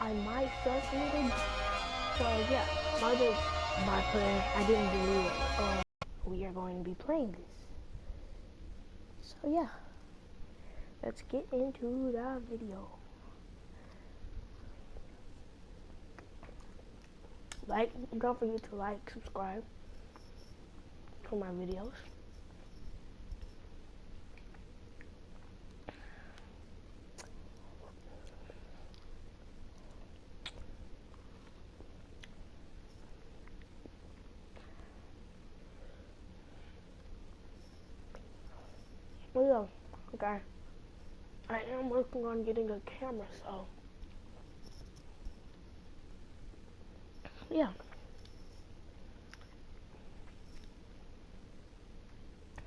I might just need it. So yeah, my plan, I didn't believe we are going to be playing this. So yeah, let's get into the video. Don't forget to like, subscribe to my videos. Well, okay. I am working on getting a camera, so yeah.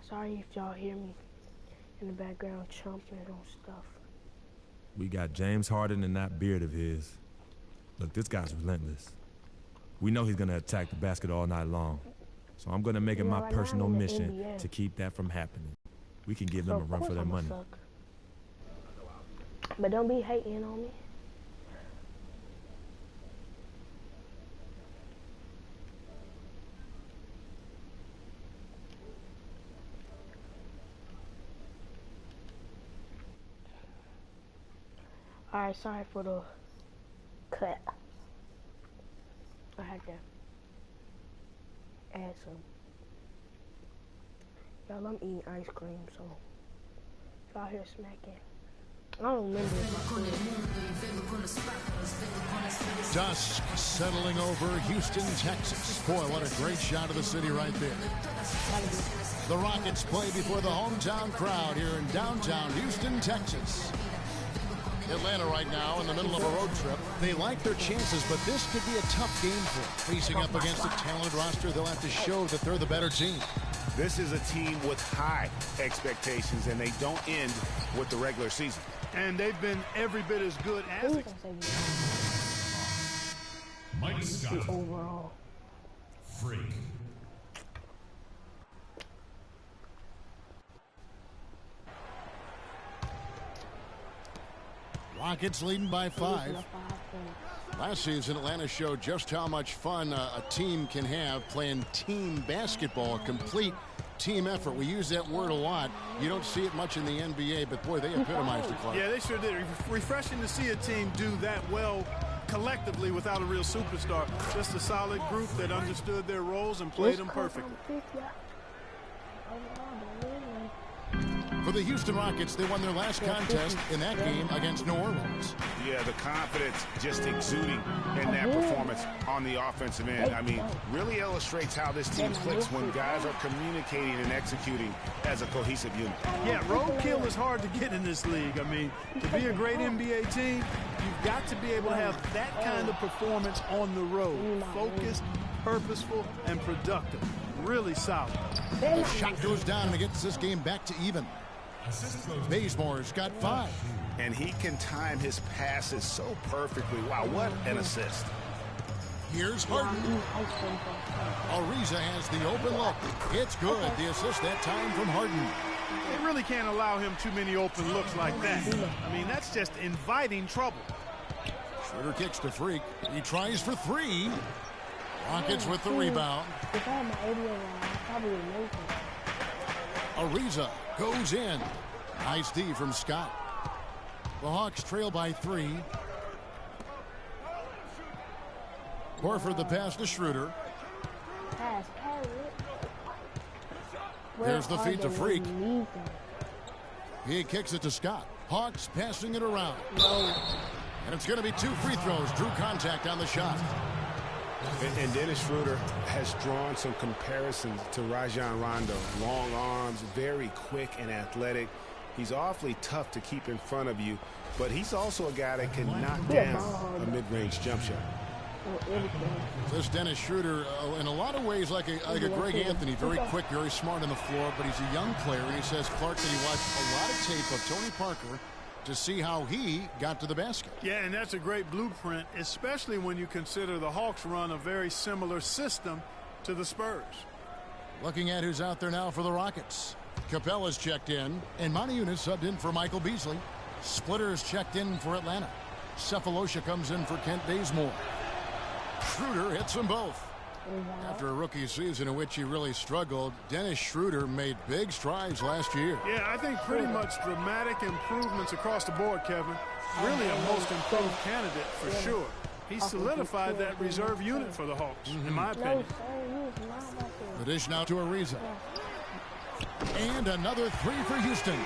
Sorry if y'all hear me in the background chomping on stuff. We got James Harden and that beard of his. Look, this guy's relentless. We know he's gonna attack the basket all night long. So I'm gonna make it my personal mission to keep that from happening. We can give them a run for their money. But don't be hating on me. Alright, sorry for the cut. I had to add some. Y'all, I'm eating ice cream, so if y'all hear smacking, I don't remember if I Dusk settling over Houston, Texas. Boy, what a great shot of the city right there. The Rockets play before the hometown crowd here in downtown Houston, Texas. Atlanta right now in the middle of a road trip. They like their chances, but this could be a tough game for them. Facing up against a talented roster, they'll have to show that they're the better team. This is a team with high expectations, and they don't end with the regular season. And they've been every bit as good as Mike Scott. overall. Freak. Rockets leading by 5. Last season, Atlanta showed just how much fun a team can have playing team basketball, a complete team effort. We use that word a lot. You don't see it much in the NBA, but boy, they epitomized it, Clark. Yeah, they sure did. Refreshing to see a team do that well collectively without a real superstar. Just a solid group that understood their roles and played them perfectly. For the Houston Rockets, they won their last contest in that game against New Orleans. Yeah, the confidence just exuding in that performance on the offensive end. I mean, really illustrates how this team clicks when guys are communicating and executing as a cohesive unit. Yeah, roadkill is hard to get in this league. I mean, to be a great NBA team, you've got to be able to have that kind of performance on the road. Focused, purposeful, and productive. Really solid. The shot goes down and it gets this game back to even. Bazemore's got 5. And he can time his passes so perfectly. Wow, what an assist. Here's Harden. Ariza has the open look. It's good. The assist that time from Harden. They really can't allow him too many open looks like that. I mean, that's just inviting trouble. Schroeder kicks to Freak. He tries for 3. Rockets with the rebound. Ariza goes in. Nice D from Scott. The Hawks trail by 3. Horford the pass to Schroeder. There's the feed to Freak. He kicks it to Scott. Hawks passing it around. And it's going to be 2 free throws. Drew contact on the shot. And Dennis Schroeder has drawn some comparisons to Rajon Rondo. Long arms, very quick and athletic. He's awfully tough to keep in front of you, but he's also a guy that can knock down a mid-range jump shot. This Dennis Schroeder, in a lot of ways, like a Greg Anthony, very quick, very smart on the floor, but he's a young player, and he says, Clark, that he watched a lot of tape of Tony Parker to see how he got to the basket. Yeah, and that's a great blueprint, especially when you consider the Hawks run a very similar system to the Spurs. Looking at who's out there now for the Rockets. Capella's checked in, and Monty Eunice subbed in for Michael Beasley. Splitter's checked in for Atlanta. Cephalosha comes in for Kent Bazemore. Schroeder hits them both. After a rookie season in which he really struggled, Dennis Schroeder made big strides last year. Yeah, I think pretty much dramatic improvements across the board, Kevin. Really a most improved candidate for sure. He solidified that reserve unit for the Hawks, in my opinion. The dish now to Ariza. And another three for Houston.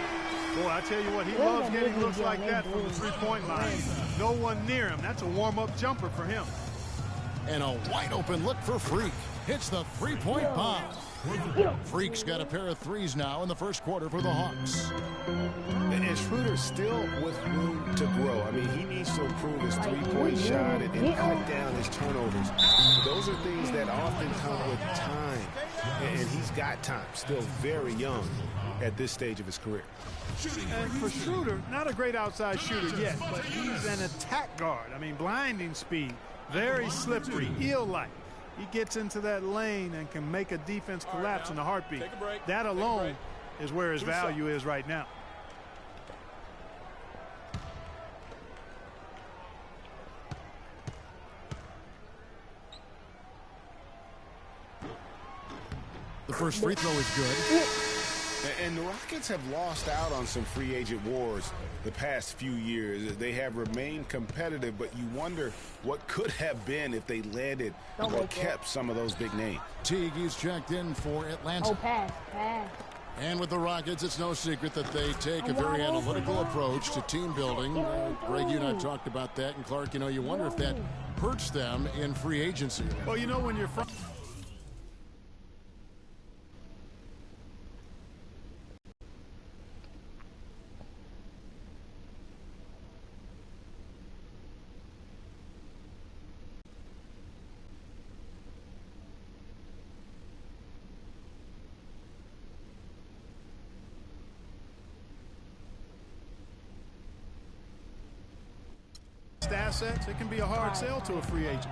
Boy, I tell you what, he loves getting looks like that from the three-point line. No one near him. That's a warm-up jumper for him. And a wide-open look for Freak. Hits the three-point bomb. Freak's got a pair of threes now in the first quarter for the Hawks. And Schroeder's still with room to grow. I mean, he needs to improve his three-point shot and cut down his turnovers. Those are things that often come with time. And he's got time, still very young at this stage of his career. And for Schroeder, not a great outside shooter yet, but he's an attack guard. I mean, blinding speed, very slippery, eel-like. He gets into that lane and can make a defense collapse in a heartbeat. That alone is where his value is right now. The first free throw is good. And the Rockets have lost out on some free agent wars the past few years. They have remained competitive, but you wonder what could have been if they landed or kept some of those big names. Teague is checked in for Atlanta. Oh, pass. And with the Rockets, it's no secret that they take a very analytical approach to team building. Greg, you and I talked about that. And Clark, you know, you wonder if that hurts them in free agency. Well, you know, when you're from... assets, it can be a hard sell to a free agent.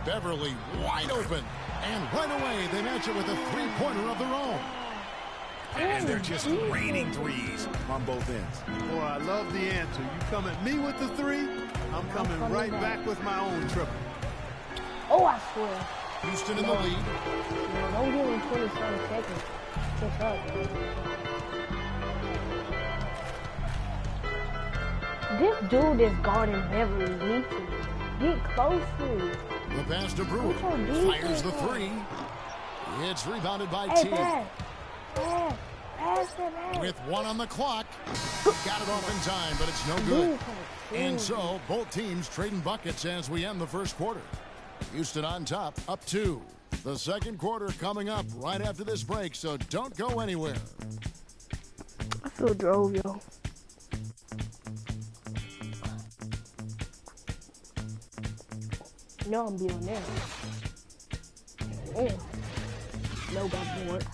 Beverly wide open, and right away they match it with a three-pointer of their own. And they're just raining threes on both ends. Boy, I love the answer. You come at me with the three, I'm coming right back with my own triple. Oh, I swear. Houston in the lead. Don't give him 27 seconds. Catch up. This dude is guarding Beverly needs to get closer. The pass to Brewer. Fires the three. It's rebounded by Teague. Pass it. With one on the clock. Got it off in time, but it's no good. And so, both teams trading buckets as we end the first quarter. Houston on top, up 2. The second quarter coming up right after this break, so don't go anywhere. I feel drove, yo. No, I'm being there. No backboard.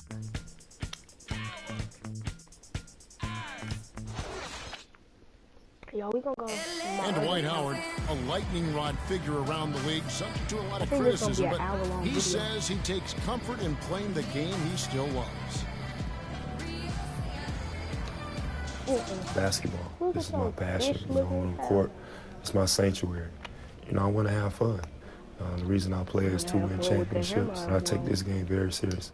Yo, we gonna go. And Dwight Howard, a lightning rod figure around the league, subject to a lot of criticism, but he says he takes comfort in playing the game he still loves. Basketball. This is my passion. You know, on the court, it's my sanctuary. You know, I want to have fun. The reason I play is to win championships, and I take this game very serious.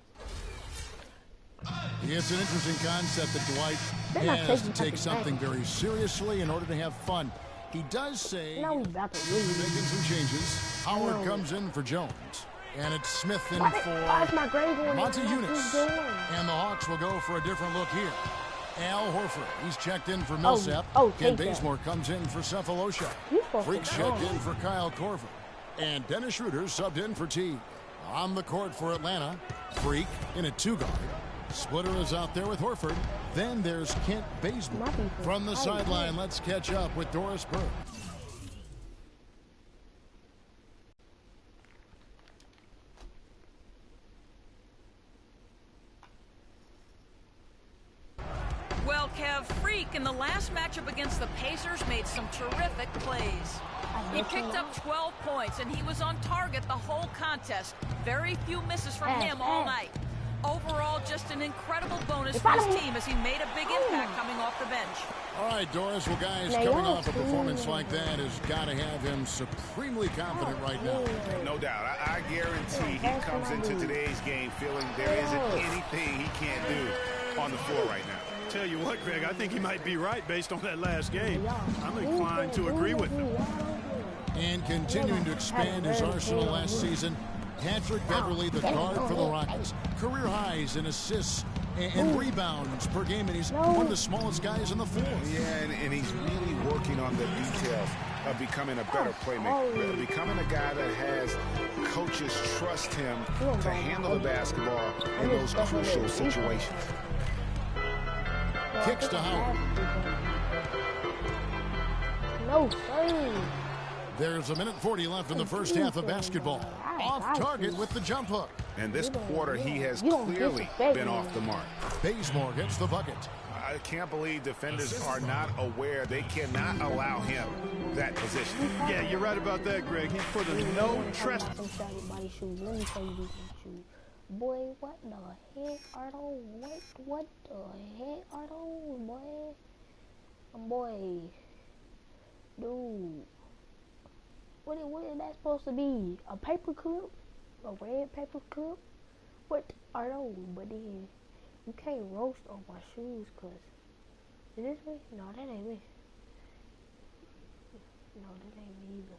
It's an interesting concept that Dwight has to take something very seriously in order to have fun. He does say he's making some changes. Howard comes in for Jones. And it's Smith in for Monty Eunice. And the Hawks will go for a different look here. Al Horford, he's checked in for Millsap. Ken Bazemore comes in for Cephalosha. Freak's checked in for Kyle Korver. And Dennis Schroeder subbed in for Teague. On the court for Atlanta, Freak in a 2-guard. Splitter is out there with Horford. Then there's Kent Bazemore. From the sideline, let's catch up with Doris Burke. Well, Kev, Freak in the last matchup against the Pacers made some terrific plays. He picked up 12 points, and he was on target the whole contest. Very few misses from him all night. Overall, just an incredible bonus for his team as he made a big impact coming off the bench. All right, Doris. Well, guys, coming off a performance like that has got to have him supremely confident right now. No doubt. I guarantee he comes into today's game feeling there isn't anything he can't do on the floor right now. Tell you what, Greg, I think he might be right based on that last game. I'm inclined to agree with him. And continuing to expand his arsenal last season, Patrick Beverley, the guard for the Rockets, career highs in assists and rebounds per game, and he's one of the smallest guys in the floor. Yeah, and he's really working on the details of becoming a better playmaker, becoming a guy that has coaches trust him to handle the basketball in those crucial situations. Kicks to Howard. No, sir. There's a minute 40 left in the first half of basketball. Off target with the jump hook. And this quarter, he has clearly been off the mark. Bazemore gets the bucket. I can't believe defenders are not aware. They cannot allow him that position. Yeah, you're right about that, Greg. He put a no trust. Let me tell you these shoes. Boy, what the heck are those? What the heck are those, boy? Boy, dude. What is that supposed to be? A paper clip? A red paper clip? What are those? But then, you can't roast on my shoes, cause is this me? No, that ain't me. No, that ain't me either.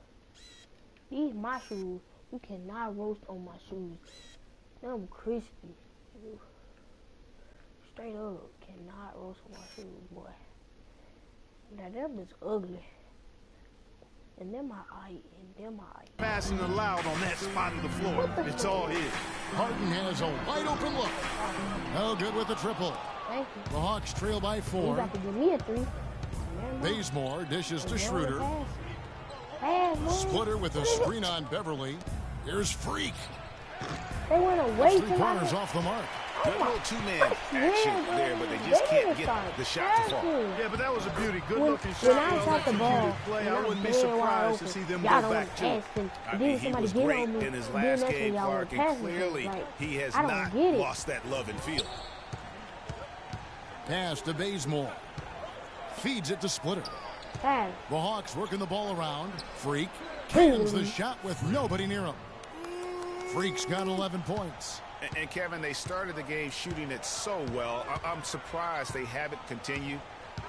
These my shoes. You cannot roast on my shoes. Them crispy. Straight up, cannot roast on my shoes, boy. Now them is ugly. And then my eye, Passing allowed on that spot of the floor. It's all his. Harden has a wide open look. No good with the triple. Thank you. The Hawks trail by You 4. got to give me a 3. Bazemore dishes to Schroeder. Pass, man. Splitter with a screen on Beverly. Here's Freak. They went away Three pointers off the mark. Good little two-man action there, but they just can't get the shot to fall. Yeah, but that was a beauty. Good When looking I shot. shot the ball, Play. and I I'm wouldn't be dead wide surprised to open, see them y'all go don't back to it. pass him. I Then mean, he somebody was get great on me, in his then last that's game, when y'all Clark, would and pass me. clearly Like, he has I don't not get it. lost that love and feel. Pass to Bazemore. Feeds it to Splitter. Pass. The Hawks working the ball around. Freak cans the shot with nobody near him. Freak's got 11 points. And Kevin, they started the game shooting it so well. I'm surprised they haven't continued.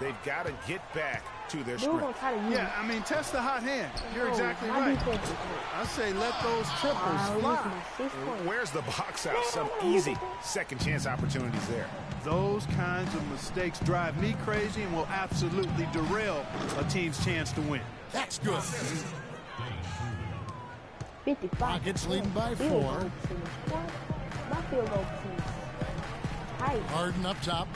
They've got to get back to their Dude gonna strength. try to use Yeah, I mean, test the hot hand. You're Oh, exactly my right. defense is great. I say let those triples fly. Where's the box out? Some easy second chance opportunities there. Those kinds of mistakes drive me crazy and will absolutely derail a team's chance to win. That's good. 55. Rockets leading by Field 4. goal percentage. My field goal percentage. Height. Harden up top.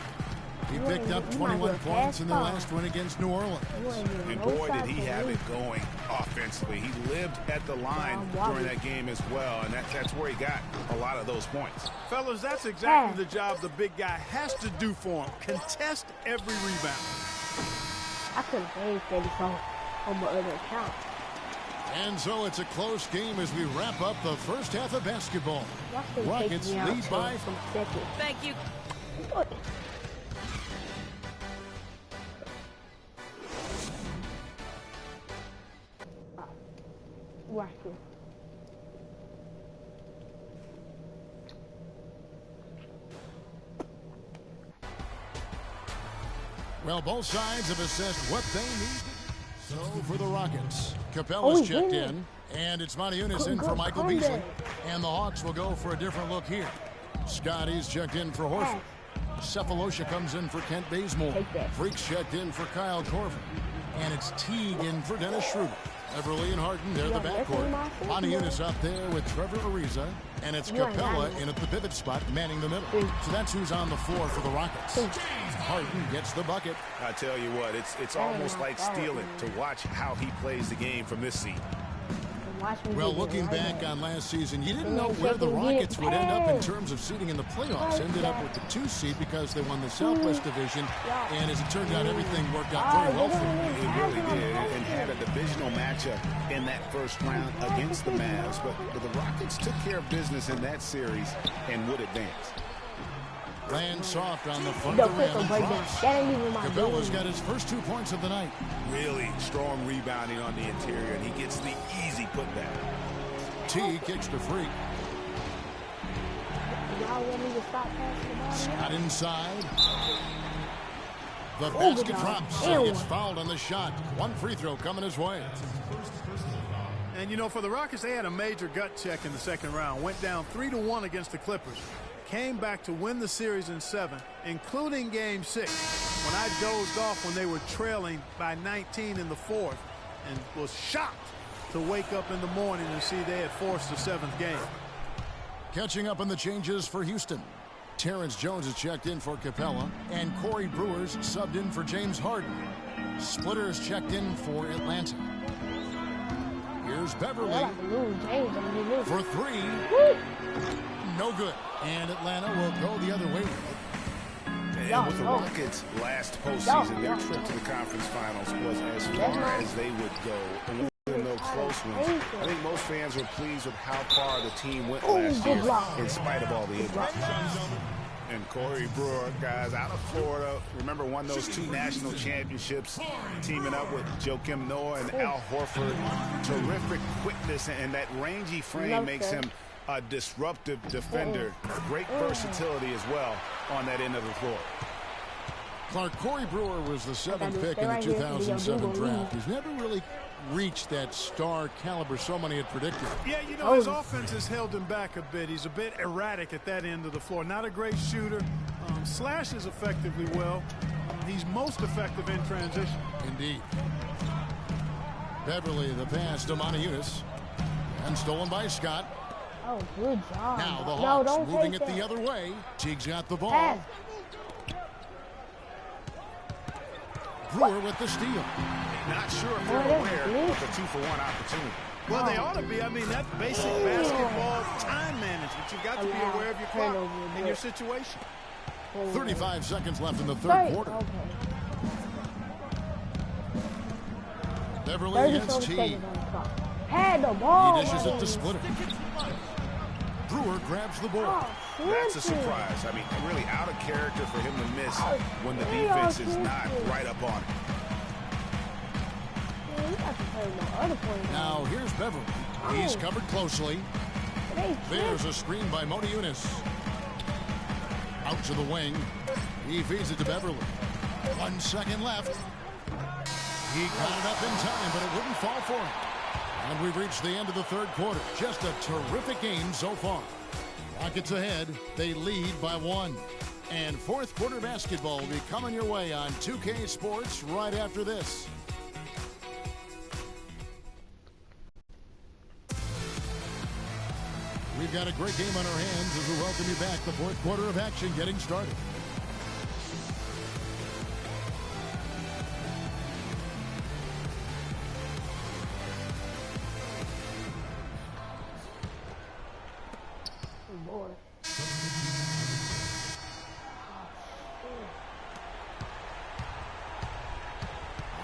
He You picked ain't- up you might 21 get a points pass in the foul. last one against New Orleans. You ain't getting And no boy, did shots he from have me. it going offensively. He lived at the line during that game as well, and that's where he got a lot of those points. Fellas, that's exactly the job the big guy has to do for him. Contest every rebound. I couldn't pay 34 on my other account. And so it's a close game as we wrap up the first half of basketball. Y'all still Rockets take me out lead for by some seconds. Thank you. Right here. Well, both sides have assessed what they need. So for the Rockets, Capella's checked in, and it's Montiunas in for Michael Beasley. And the Hawks will go for a different look here. Scotty's checked in for Horford. Cephalosha comes in for Kent Bazemore. Freak's checked in for Kyle Korver. And it's Teague in for Dennis Schroeder. Beverly and Harden, they're the backcourt. Montiunas up there with Trevor Ariza. And it's Capella in at the pivot spot, manning the middle. So that's who's on the floor for the Rockets. Harden gets the bucket. I tell you what, it's almost like stealing to watch how he plays the game from this seat. Well, looking back on last season, you didn't know where the Rockets would end up in terms of seeding in the playoffs. Ended up with the 2 seed because they won the Southwest Division. And as it turned out, everything worked out very well for them. It really did, and had a divisional matchup in that first round against the Mavs. But the Rockets took care of business in that series and would advance. Lands soft on the front Yo, of the quick rim. break down. Drops. That ain't even my Cabela's game. got his first 2 points of the night. Really strong rebounding on the interior, and he gets the easy putback. T kicks to Freak. Y'all want me to stop passing the ball? Scott inside. The Oh, basket good drops. job. He gets fouled on the shot. 1 free throw coming his way. And, you know, for the Rockets, they had a major gut check in the second round. Went down 3-1 against the Clippers. Came back to win the series in 7, including Game 6, when I dozed off when they were trailing by 19 in the 4th and was shocked to wake up in the morning and see they had forced the 7th game. Catching up on the changes for Houston. Terrence Jones has checked in for Capella, and Corey Brewer's subbed in for James Harden. Splitters checked in for Atlanta. Here's Beverly for 3. No good. And Atlanta will go the other way. And with the Rockets' last postseason, their trip to the conference finals was as far as they would go. And even though close ones, I think most fans were pleased with how far the team went last year, in spite of all the injuries. And Corey Brewer, guys, out of Florida, remember, won those 2 national championships, teaming up with Joakim Noah and Al Horford. Terrific quickness, and that rangy frame makes him a disruptive defender. Great versatility as well on that end of the floor. Clark, Corey Brewer was the 7th pick in the 2007 draft. He's never really reached that star caliber so many had predicted. Yeah, you know, his offense has held him back a bit. He's a bit erratic at that end of the floor. Not a great shooter. Slashes effectively well. He's most effective in transition. Indeed. Beverly, the pass to Moniunas. And stolen by Scott. Oh, good job. Now the No, Hawks don't moving take it that. the other way. Teague's got the ball. Pass. Brewer with the steal. Not sure if they're aware of the 2-for-1 opportunity. Well, they ought to be. I mean, that's basic basketball time management. You've got to be aware of your clock and your situation. 35 seconds left in the third quarter. Okay. Beverly 30 against T. seconds on the clock. Had the ball. He dishes it to Splitter. Brewer grabs the ball. That's a surprise. I mean, really out of character for him to miss when the defense is not right up on him. Now here's Beverly. He's covered closely. There's a screen by Moniunas. Out to the wing. He feeds it to Beverly. 1 second left. He got it up in time, but it wouldn't fall for him. And we've reached the end of the third quarter. Just a terrific game so far. Rockets ahead. They lead by 1. And fourth quarter basketball will be coming your way on 2K Sports right after this. We've got a great game on our hands as we welcome you back. The fourth quarter of action getting started.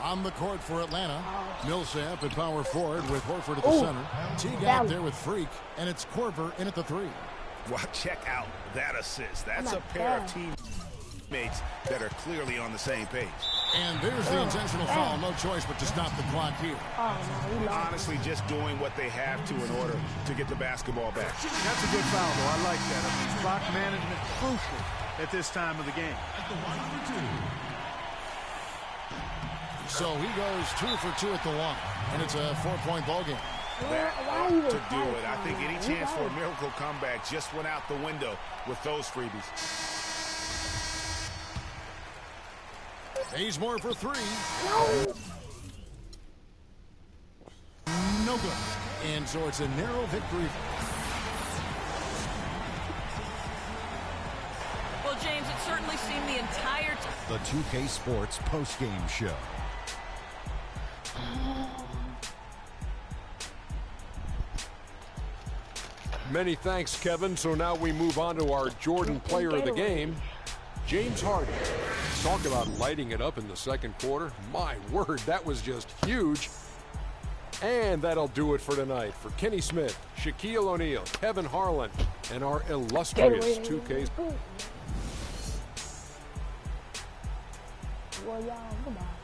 On the court for Atlanta, Millsap at power forward with Horford at the center. Teague out there with Freak, and it's Korver in at the 3. Well, check out that assist. That's a pair of teammates that are clearly on the same page. And there's the intentional foul. No choice but to stop the clock here. Honestly, just doing what they have to in order to get the basketball back. That's a good foul, though. I like that. I mean, clock management crucial at this time of the game. So he goes 2 for 2 at the line, and it's a 4-point ball game. That ought to do it. I think any chance for a miracle comeback just went out the window with those freebies. Bazemore for 3. No good. And so it's a narrow victory. Well, James, it certainly seemed the entire time. The 2K Sports postgame show. Many thanks, Kevin. So now we move on to our Jordan player of the game, James Harden. Talk about lighting it up in the second quarter. My word, that was just huge. And that'll do it for tonight. For Kenny Smith, Shaquille O'Neal, Kevin Harlan, and our illustrious 2K y'all. Goodbye.